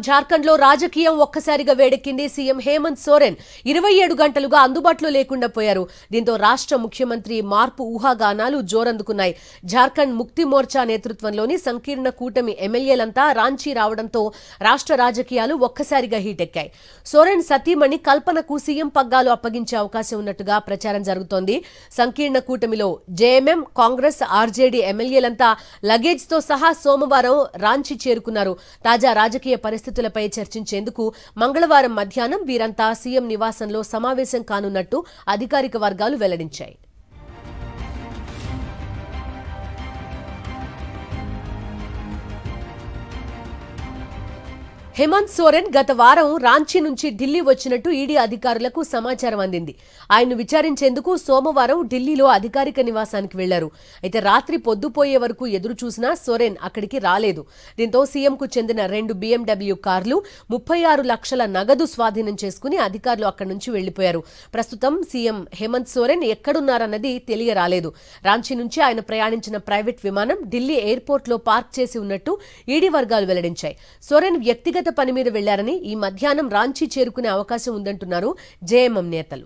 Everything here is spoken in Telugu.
జార్ఖండ్ లో రాజకీయం ఒక్కసారిగా వేడెక్కింది. సీఎం హేమంత్ సోరెన్ 27 గంటలుగా అందుబాటులో లేకుండా పోయారు. దీంతో రాష్ట్ర ముఖ్యమంత్రి మార్పు ఊహాగానాలు జోరందుకున్నాయి. జార్ఖండ్ ముక్తి మోర్చా నేతృత్వంలోని సంకీర్ణ కూటమి ఎమ్మెల్యేలంతా రాంచీ రావడంతో రాష్ట్ర రాజకీయాలు ఒక్కసారిగా హీటెక్కాయి. సోరెన్ సతీమణి కల్పనకు సీఎం పగ్గాలు అప్పగించే అవకాశం ఉన్నట్టుగా ప్రచారం జరుగుతోంది. సంకీర్ణ కూటమిలో జేఎంఎం, కాంగ్రెస్, ఆర్జేడీ ఎమ్మెల్యేలంతా లగేజ్ తో సహా సోమవారం రాంచీ చేరుకున్నారు. తాజా రాజకీయ పరిస్థితులపై చర్చించేందుకు మంగళవారం మధ్యాహ్నం వీరంతా సీఎం నివాసంలో సమావేశం కానున్నట్టు అధికారిక వర్గాలు వెల్లడించాయి. హేమంత్ సోరెన్ గత వారం రాంచీ నుంచి ఢిల్లీ వచ్చినట్టు ఈడీ అధికారులకు సమాచారం అందింది. ఆయన్ను విచారించేందుకు సోమవారం ఢిల్లీలో అధికారిక నివాసానికి వెళ్లారు. అయితే రాత్రి పొద్దుపోయే వరకు ఎదురు చూసినా సోరెన్ అక్కడికి రాలేదు. దీంతో సీఎంకు చెందిన 2 BMW కార్లు, 36 లక్షల నగదు స్వాధీనం చేసుకుని అధికారులు అక్కడి నుంచి వెళ్లిపోయారు. ప్రస్తుతం సీఎం హేమంత్ సోరెన్ ఎక్కడున్నారన్నది తెలియరాలేదు. రాంచీ నుంచి ఆయన ప్రయాణించిన ప్రైవేట్ విమానం ఢిల్లీ ఎయిర్పోర్ట్లో పార్క్ చేసి ఉన్నట్టు ఈడీ వర్గాలు వెల్లడించాయి. సోరెన్ వ్యక్తిగత పని మీద వెళ్లారని ఈ మధ్యాహ్నం రాంచీ చేరుకునే అవకాశం ఉందంటున్నారు జేఎంఎం నేతలు.